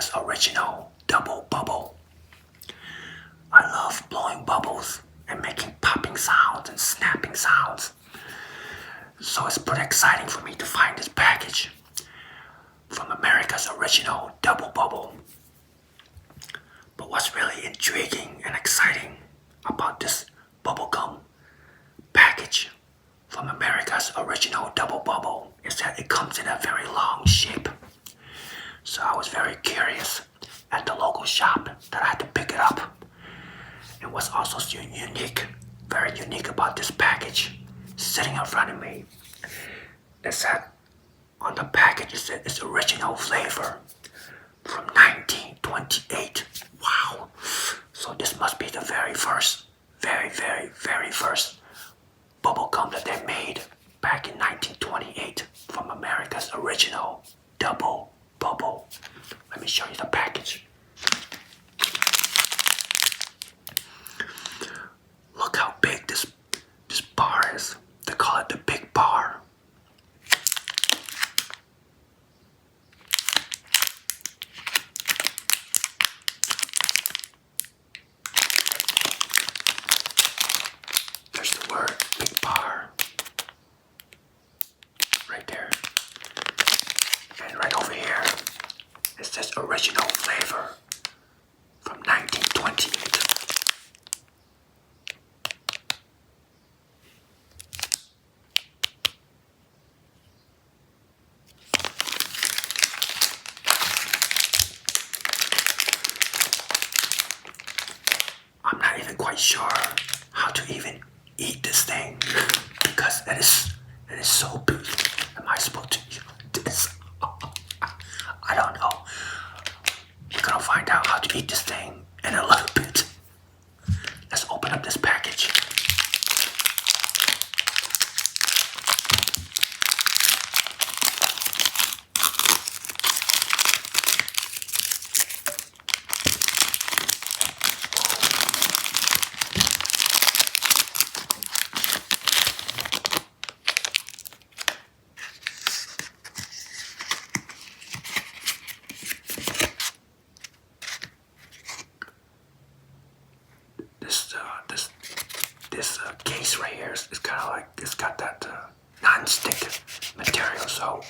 America's original double bubble. I love blowing bubbles and making popping sounds and snapping sounds. So it's pretty exciting for me to find this package from America's original double bubble. But what's really intriguing and exciting about this bubblegum package from America's original double bubble is that it comes in a very long shape. So I was very curious at the local shop that I had to pick it up. And what's also unique, very unique about this package sitting in front of me is that on the package it said its original flavor from 1928. Wow. So this must be the very first bubblegum that they made back in 1928 from America's original double bubble. Let me show you the package. Look how big this bar is. They call it the big bar. There's the word big bar right there. And right over here it says original flavor from 1928. I'm not even quite sure how to even eat this thing because it is so big. Am I supposed to eat this? I don't know. We're gonna find out how to eat this thing in a little bit. Let's open up this package. This case right here is kind of like, it's got that non-stick material, so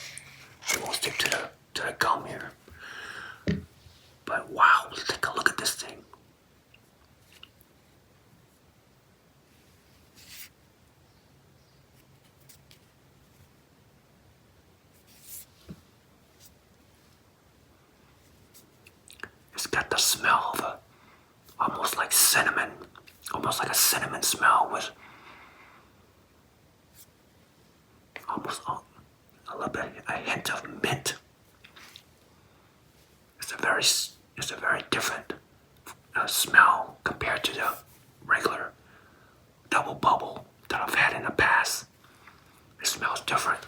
it won't stick to the gum here. But wow, let's take a look at this thing. It's got the smell of almost like cinnamon. Almost like a cinnamon smell with almost a little bit, a hint of mint. It's a very different smell compared to the regular double bubble that I've had in the past. It smells different.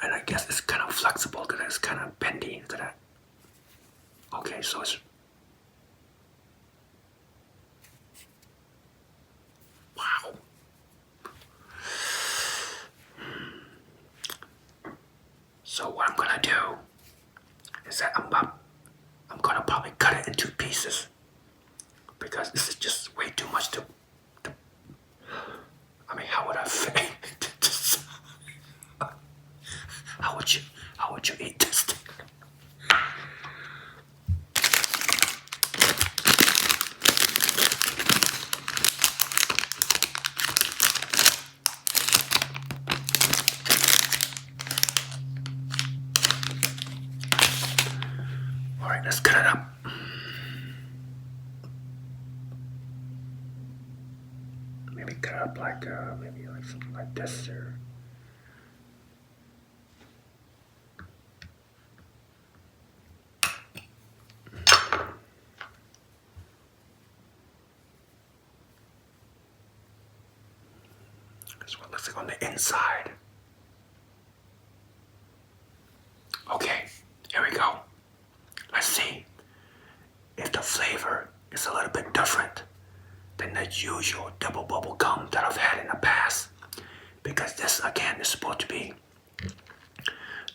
And I guess it's kind of flexible because it's kind of bendy. Look at that. Okay, so it's wow. So what I'm gonna do is that I'm gonna probably cut it in 2 pieces because this is just way too much to I mean, how would I fit? How would you eat this thing? Alright, let's cut it up. Maybe cut it up like maybe like something like this or that's what it looks like on the inside. Okay, here we go. Let's see if the flavor is a little bit different than the usual double bubble gum that I've had in the past. Because this, again, is supposed to be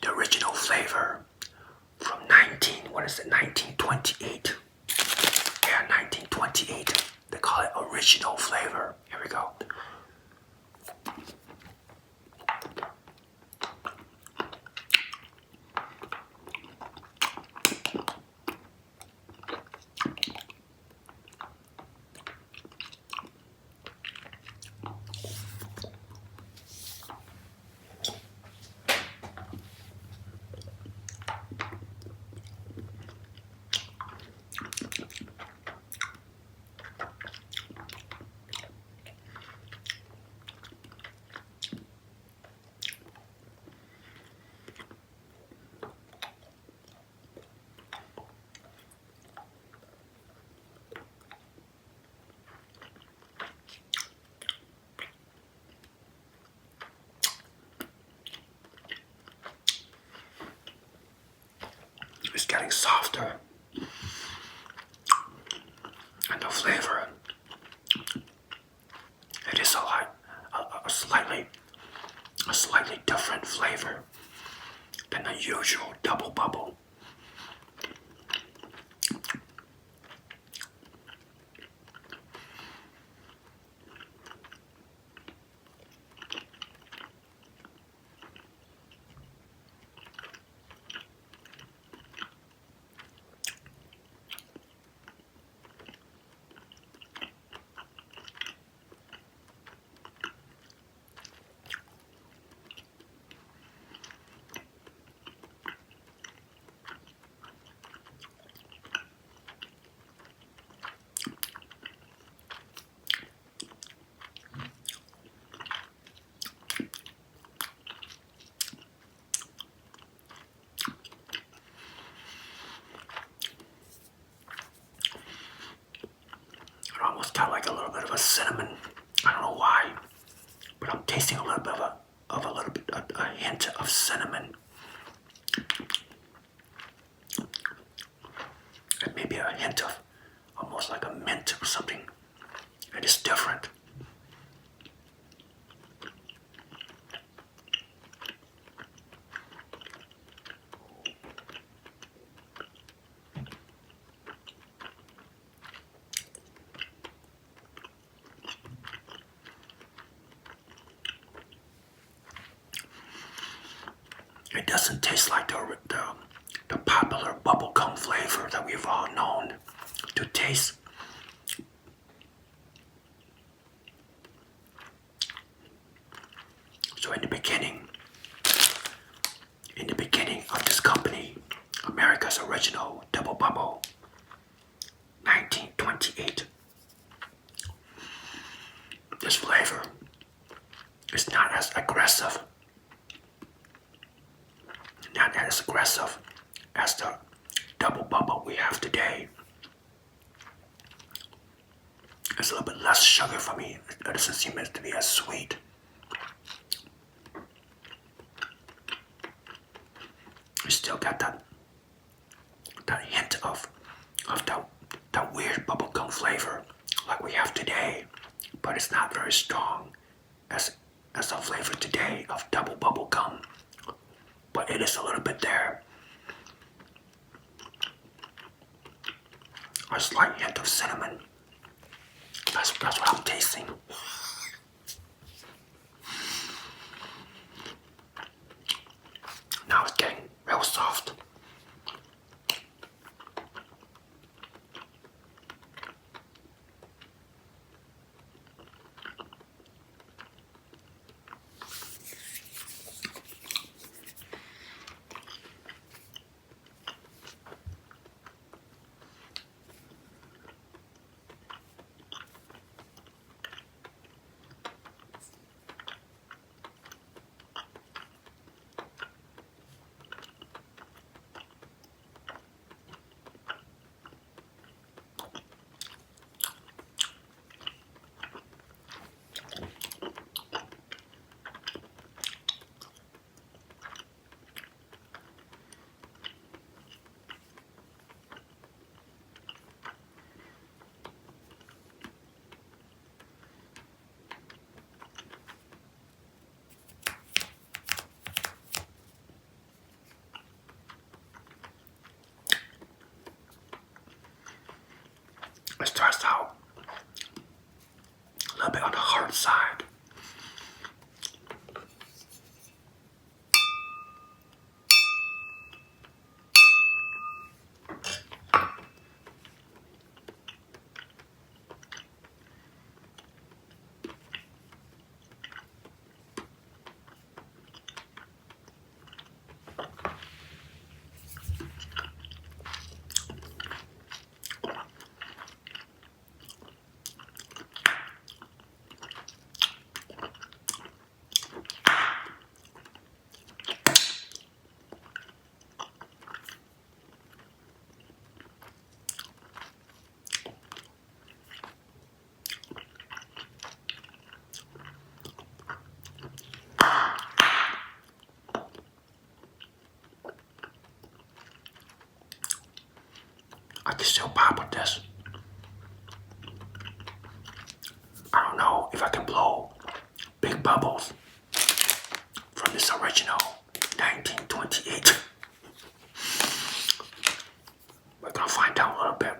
the original flavor what is it, 1928. Yeah, 1928. They call it original flavor. Here we go. It's getting softer, and the flavor, it is a slightly different flavor than the usual double bubble. It almost got like a little bit of a cinnamon. I don't know why, but I'm tasting a little bit of a hint of cinnamon. And maybe a hint of almost like a mint or something. It is different. It doesn't taste like the popular bubblegum flavor that we've all known to taste. So in the beginning of this company, America's original double bubble, 1928, this flavor is not as aggressive as the double bubble we have today. It's a little bit less sugar for me. It doesn't seem to be as sweet. You still got that hint of that weird bubblegum flavor like we have today, but it's not very strong as the flavor today of double bubble gum. But it is a little bit there. A slight hint of cinnamon. That's what I'm tasting. Now it's getting real soft. I can still pop with this. I don't know if I can blow big bubbles from this original 1928. We're gonna find out a little bit.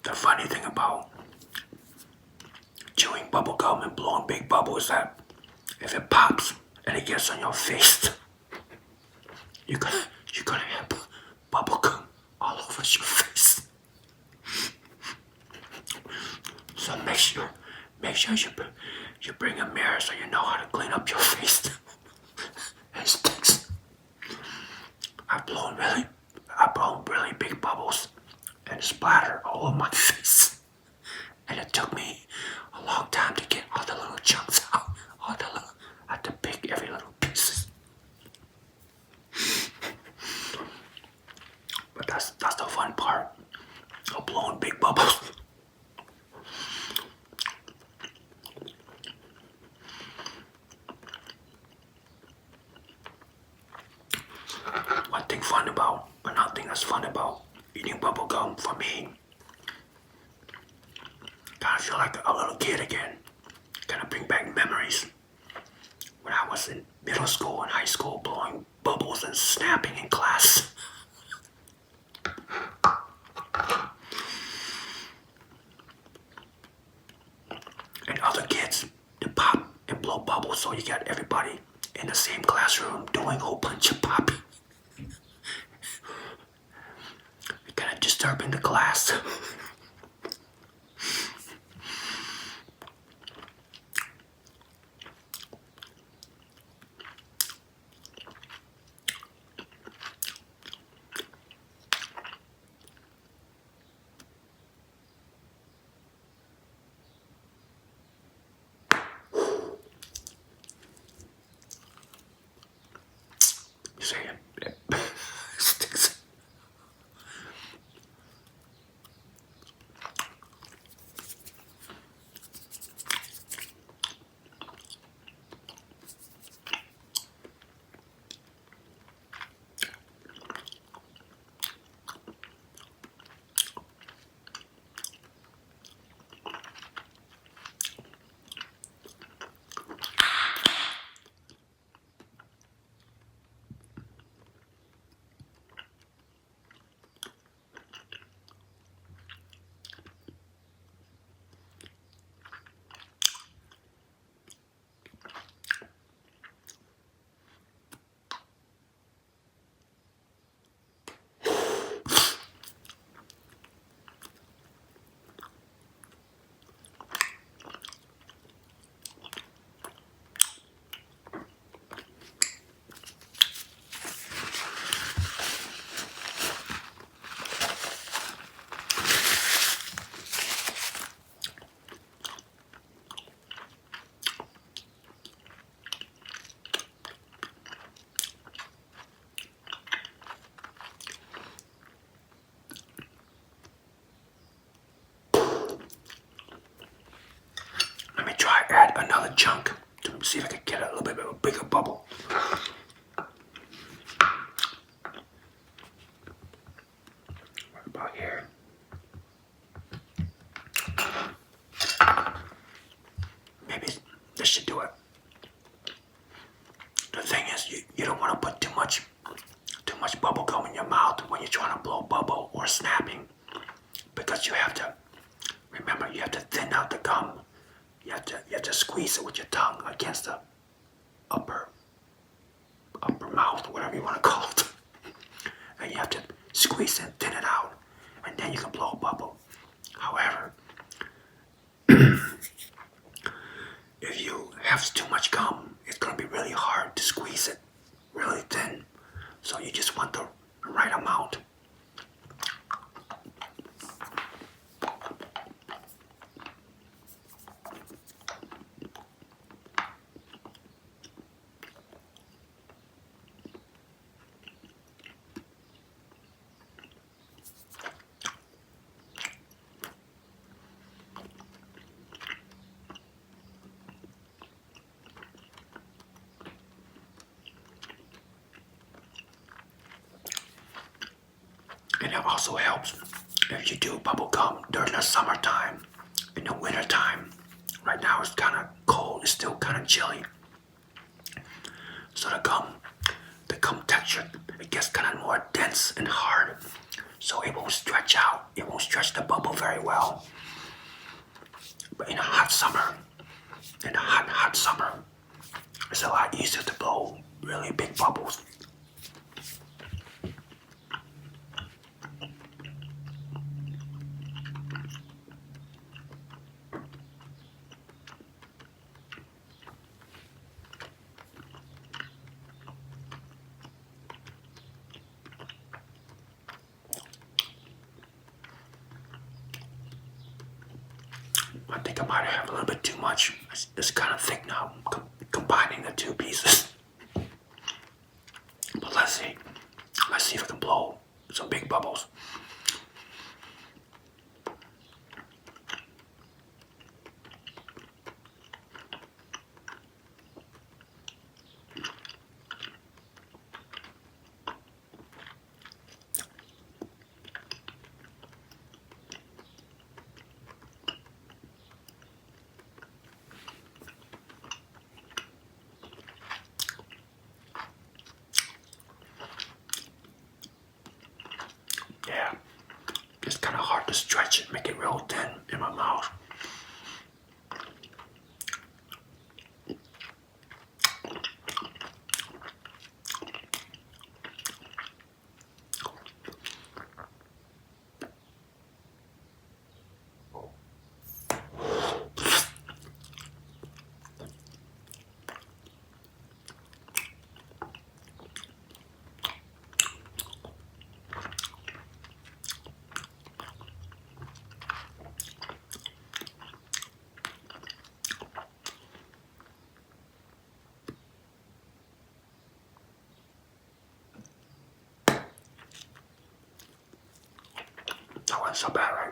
The funny thing about chewing bubble gum and blowing big bubbles is that if it pops and it gets on your face, you're gonna have bubble gum all over your face. So make sure you bring a mirror so you know how to clean up your face. It stinks. I've blown really big bubbles and splatter all over my face. And it took me a long time to get all the little chunks out. I had to pick every little piece. But that's the fun part of blowing big bubbles. Another thing that's fun about eating bubble gum for me, kind of feel like a little kid again. Kind of bring back memories when I was in middle school and high school blowing bubbles and snapping in class. See, it sticks. Let me try add another chunk to see if I can get a little bit of a bigger bubble. What about here? Maybe this should do it. The thing is, you don't want to put too much bubble gum in your mouth when you're trying to blow bubble or snapping, because you have to remember, you have to thin out the gum. You have to squeeze it with your tongue against the upper mouth, whatever you want to call it, and you have to squeeze and thin it out, and then you can blow a bubble. However, if you have too much gum, it's going to be really hard to squeeze it really thin. So you just want the right amount. And it also helps if you do bubble gum during the summertime. In the wintertime, right now it's kind of cold, it's still kind of chilly. So the gum texture, it gets kind of more dense and hard. So it won't stretch out, it won't stretch the bubble very well. But in a hot summer, hot summer, it's a lot easier to blow really big bubbles. I think I might have a little bit too much. It's kind of thick now, combining the two pieces. But let's see. Let's see if I can blow some big bubbles. Yeah, it's kind of hard to stretch it, make it real thin in my mouth. not so bad, right?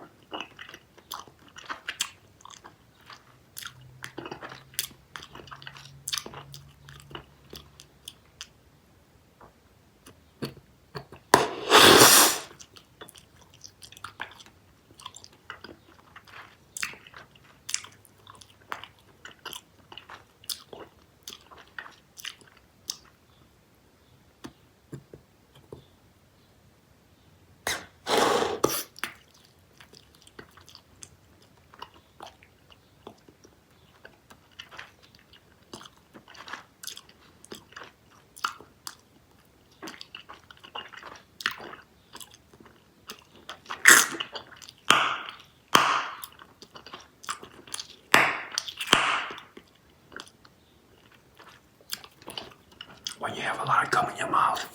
When you have a lot of gum in your mouth,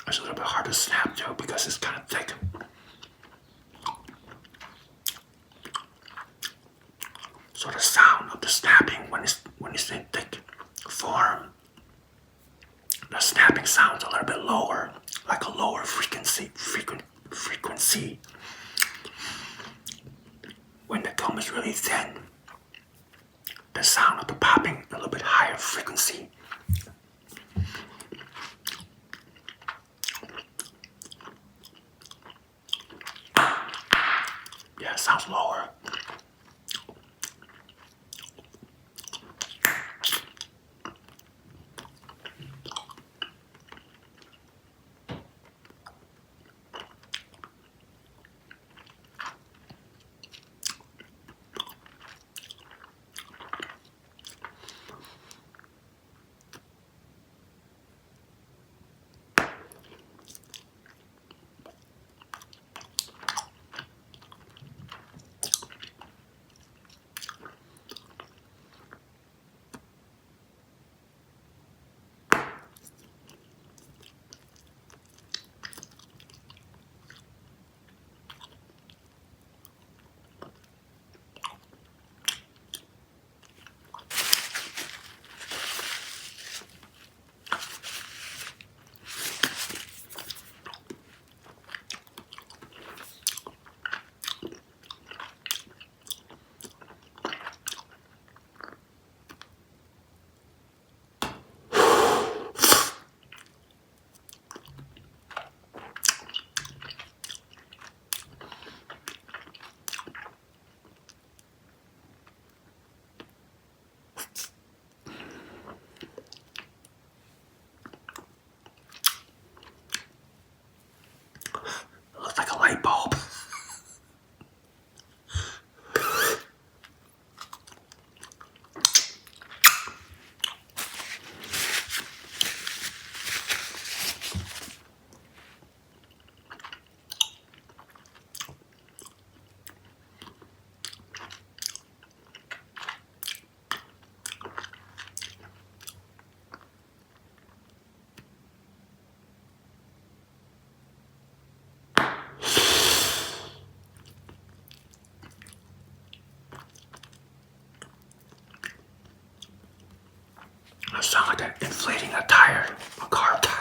it's a little bit hard to snap too because it's kind of thick. So the sound of the snapping when it's in thick form, the snapping sounds a little bit lower, like a lower frequency. When the gum is really thin, the sound of the popping a little bit higher frequency. Yeah, it sounds lower. It looks like a light bulb. It sounds like they're inflating a tire, a car tire.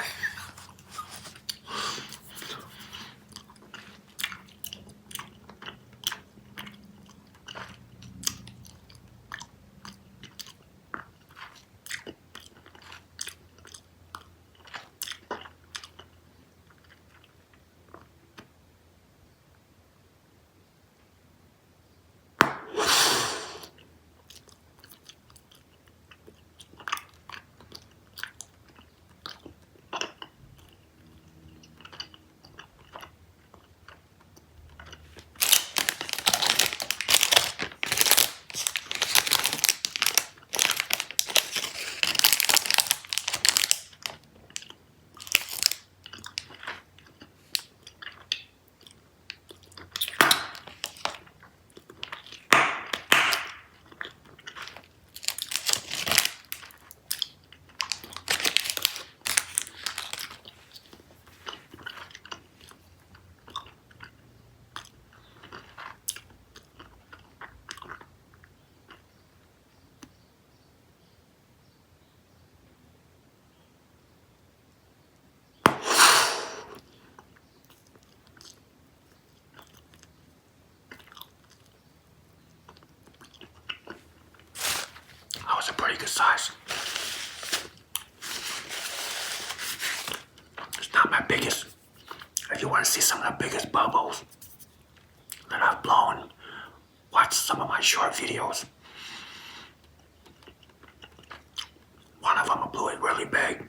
size. It's not my biggest. If you want to see some of the biggest bubbles that I've blown, watch some of my short videos. One of them I blew it really big.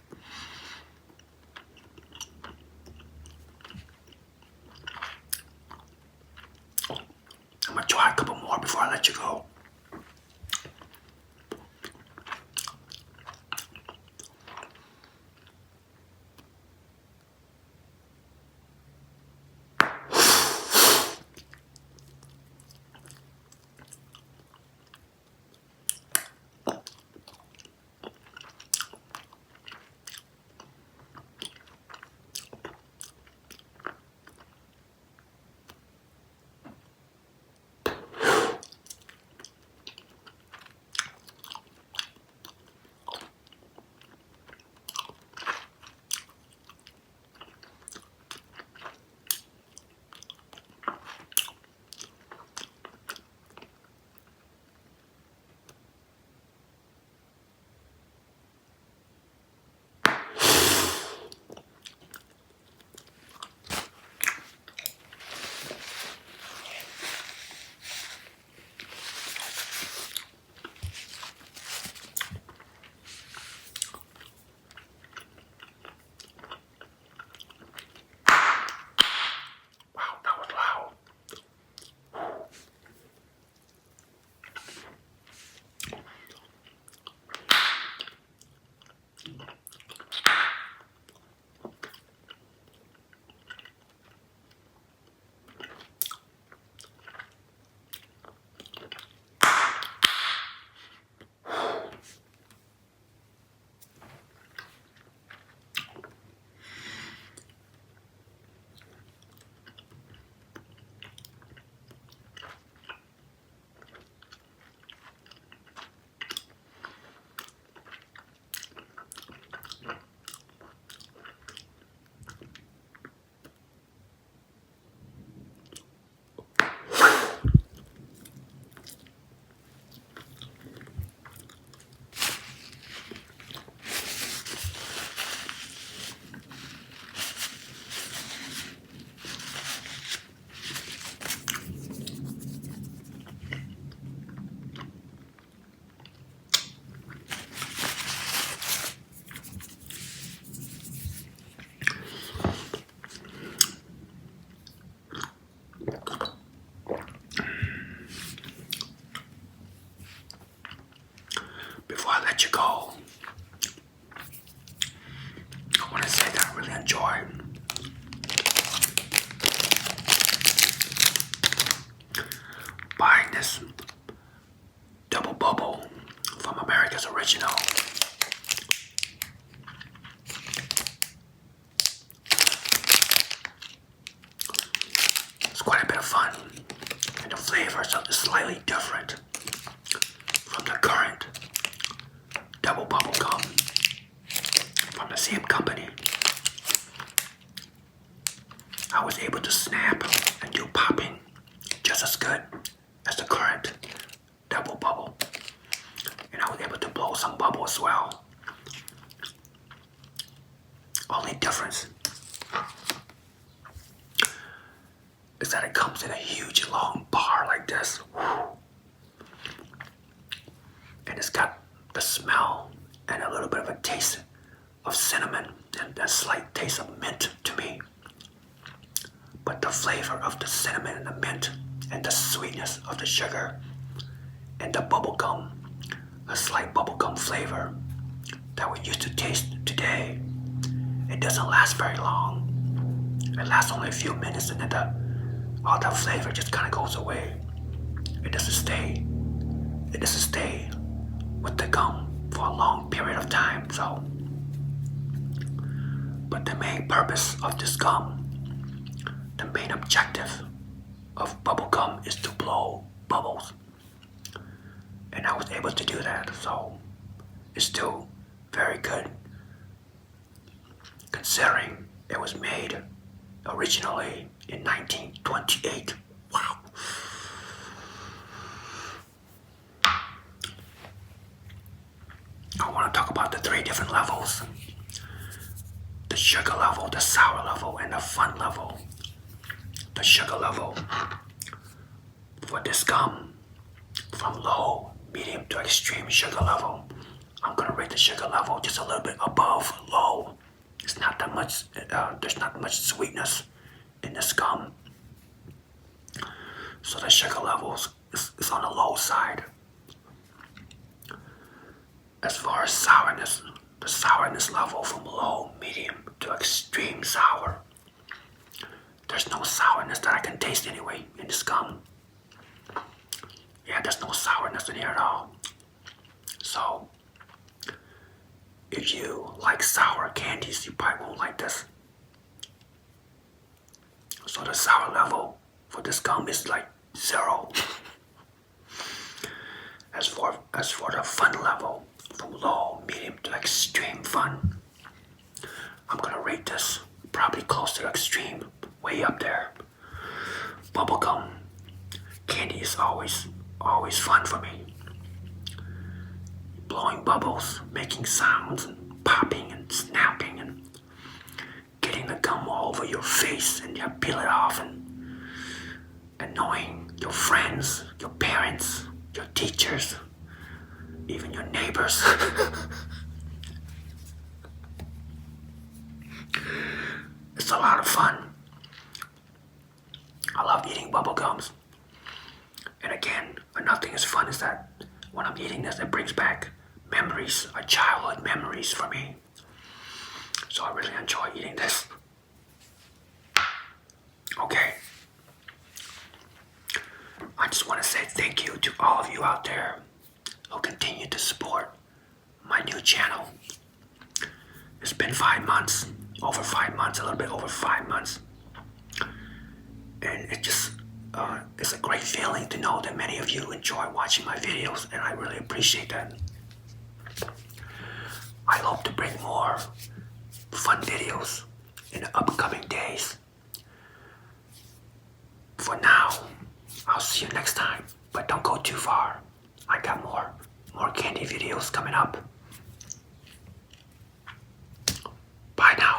I'm gonna try a couple more before I let you go. Before I let you go, I want to say that I really enjoy buying this double bubble from America's Original. It's quite a bit of fun, and the flavors are slightly different from the current double bubble gum from the same company. I was able to snap and do popping just as good as the current double bubble, and I was able to blow some bubble as well. Only difference is that it comes in a huge long bar like this, and it's got the smell and a little bit of a taste of cinnamon and a slight taste of mint to me. But the flavor of the cinnamon and the mint and the sweetness of the sugar and the bubblegum, a slight bubblegum flavor that we used to taste today, it doesn't last very long. It lasts only a few minutes and then all that flavor just kind of goes away. It doesn't stay with the gum for a long period of time. So, but the main purpose of this gum, the main objective of bubble gum is to blow bubbles, and I was able to do that. So it's still very good considering it was made originally in 1928. Wow. about the 3 different levels. The sugar level, the sour level, and the fun level. The sugar level for this gum, from low, medium to extreme sugar level. I'm gonna rate the sugar level just a little bit above low. It's not that much, there's not much sweetness in this gum. So the sugar level is on the low side. As far as sourness, the sourness level from low, medium to extreme sour. There's no sourness that I can taste anyway in this gum. Yeah, there's no sourness in here at all. So, if you like sour candies, you probably won't like this. So the sour level for this gum is like 0. As for the fun level, from low, medium to extreme fun, I'm gonna rate this probably close to extreme, way up there. Bubblegum candy is always fun for me. Blowing bubbles, making sounds, and popping and snapping, and getting the gum all over your face, and you peel it off, and annoying your friends, your parents, your teachers, even your neighbors. It's a lot of fun. I love eating bubble gums. And again, another thing is fun is that when I'm eating this, it brings back memories, childhood memories for me. So I really enjoy eating this. Okay. I just want to say thank you to all of you out there who continue to support my new channel. It's been 5 months, over 5 months, a little bit over 5 months. And it just, it's a great feeling to know that many of you enjoy watching my videos, and I really appreciate that. I hope to bring more fun videos in the upcoming days. For now, I'll see you next time, but don't go too far. I got more candy videos coming up. Bye now.